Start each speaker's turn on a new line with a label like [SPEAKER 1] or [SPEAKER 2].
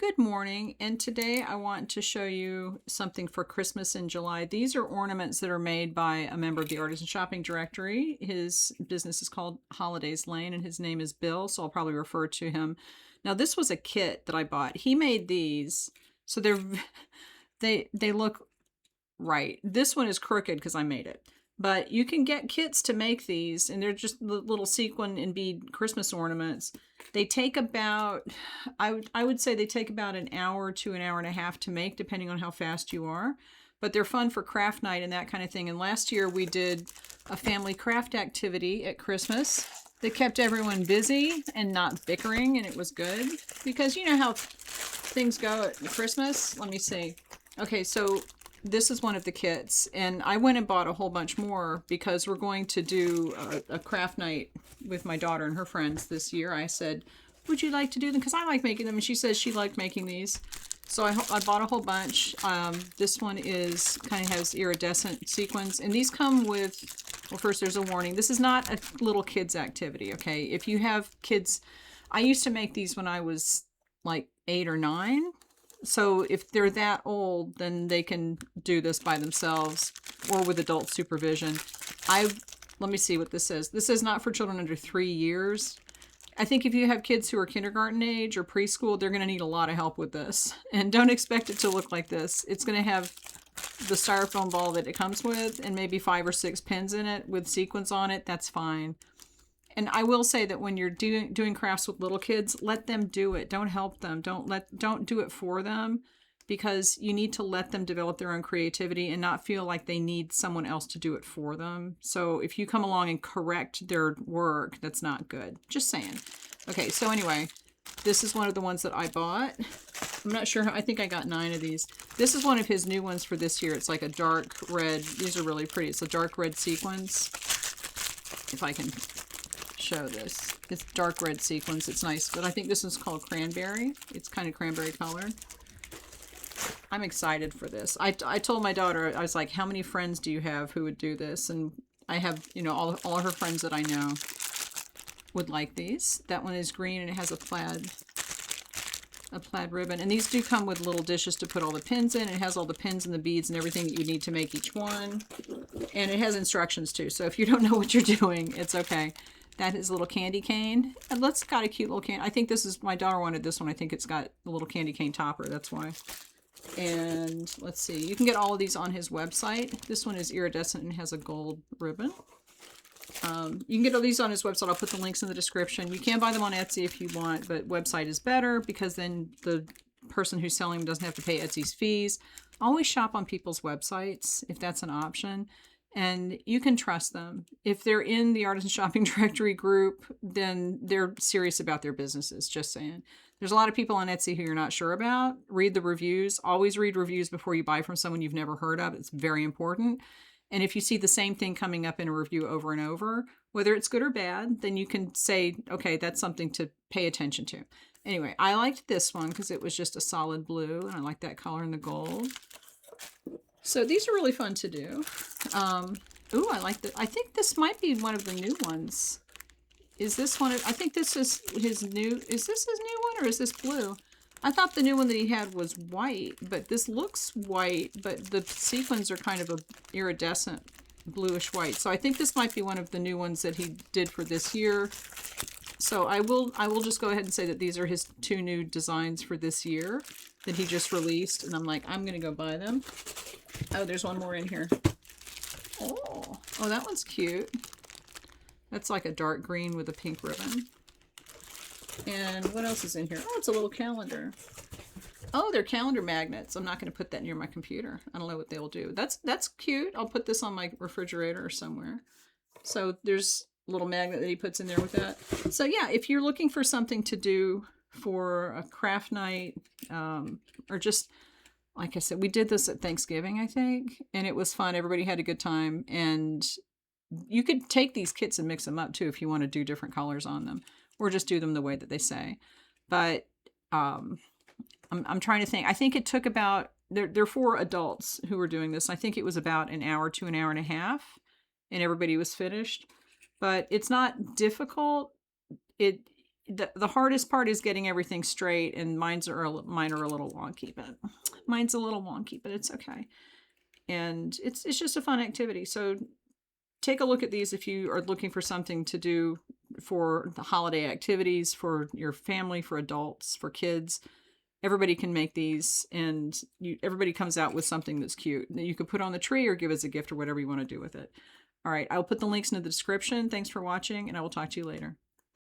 [SPEAKER 1] Good morning, and today I want to show you something for Christmas in July. These are ornaments that are made by a member of the Artisan Shopping Directory. His business is called Holidays Lane, and his name is Bill, so I'll probably refer to him. Now, this was a kit that I bought. He made these, so they look right. This one is crooked because I made it. But you can get kits to make these, and they're just little sequin and bead Christmas ornaments. They take about, I would say they take about an hour to an hour and a half to make, depending on how fast you are. But they're fun for craft night and that kind of thing. And last year we did a family craft activity at Christmas that kept everyone busy and not bickering, and it was good. Because you know how things go at Christmas? Let me see. Okay, so this is one of the kits, and I went and bought a whole bunch more because we're going to do a craft night with my daughter and her friends this year. I said, would you like to do them? Because I like making them, and she says she liked making these. So I bought a whole bunch. This one is kind of has iridescent sequins, and these come with, well, first there's a warning. This is not a little kids activity, okay? If you have kids, I used to make these when I was like 8 or 9. So if they're that old, then they can do this by themselves or with adult supervision. Let me see what this says. This is not for children under 3 years. I think if you have kids who are kindergarten age or preschool, they're going to need a lot of help with this. And don't expect it to look like this. It's going to have the styrofoam ball that it comes with and maybe 5 or 6 pins in it with sequins on it. That's fine. And I will say that when you're doing crafts with little kids, let them do it. Don't help them. Don't do it for them, because you need to let them develop their own creativity and not feel like they need someone else to do it for them. So if you come along and correct their work, that's not good. Just saying. Okay, so anyway, this is one of the ones that I bought. I'm not sure. I think I got 9 of these. This is one of his new ones for this year. It's like a dark red. These are really pretty. It's a dark red sequins. If I can show this. It's dark red sequins. It's nice, but I think this is called cranberry. It's kind of cranberry colored. I'm excited for this. I told my daughter, I was like, how many friends do you have who would do this? And I have, you know, all her friends that I know would like these. That one is green and it has a plaid ribbon. And these do come with little dishes to put all the pins in. It has all the pins and the beads and everything that you need to make each one. And it has instructions too. So if you don't know what you're doing, it's okay. That is a little candy cane. And it's got a cute little cane. I think this is, my daughter wanted this one. I think it's got a little candy cane topper. That's why. And let's see. You can get all of these on his website. This one is iridescent and has a gold ribbon. You can get all these on his website. I'll put the links in the description. You can buy them on Etsy if you want, but website is better because then the person who's selling them doesn't have to pay Etsy's fees. Always shop on people's websites if that's an option. And you can trust them. If they're in the Artisan Shopping Directory group, then they're serious about their businesses, just saying. There's a lot of people on Etsy who you're not sure about. Read the reviews. Always read reviews before you buy from someone you've never heard of. It's very important. And if you see the same thing coming up in a review over and over, whether it's good or bad, then you can say, okay, that's something to pay attention to. Anyway, I liked this one because it was just a solid blue, and I like that color in the gold. So these are really fun to do. Ooh, I like that. I think this might be one of the new ones. Is this one? I think this is his new. Is this his new one or is this blue? I thought the new one that he had was white, but this looks white, but the sequins are kind of a iridescent bluish white. So I think this might be one of the new ones that he did for this year. So I will just go ahead and say that these are his 2 new designs for this year that he just released. And I'm like, I'm going to go buy them. Oh, there's one more in here. Oh, that one's cute. That's like a dark green with a pink ribbon. And what else is in here? Oh, it's a little calendar. Oh, they're calendar magnets. I'm not going to put that near my computer. I don't know what they'll do. That's cute. I'll put this on my refrigerator or somewhere. So there's a little magnet that he puts in there with that. So yeah, if you're looking for something to do for a craft night, or just, like I said, we did this at Thanksgiving, I think, and it was fun. Everybody had a good time. And you could take these kits and mix them up too if you want to do different colors on them, or just do them the way that they say. But I'm trying to think. I think it took about, they're 4 adults who were doing this. I think it was about an hour to an hour and a half, and everybody was finished. But it's not difficult. the hardest part is getting everything straight, and mine are a little wonky, but mine's a little wonky, but it's okay. And it's just a fun activity. So take a look at these if you are looking for something to do for the holiday activities, for your family, for adults, for kids. Everybody can make these, and everybody comes out with something that's cute that you could put on the tree or give as a gift or whatever you want to do with it. All right, I'll put the links in the description. Thanks for watching, and I will talk to you later.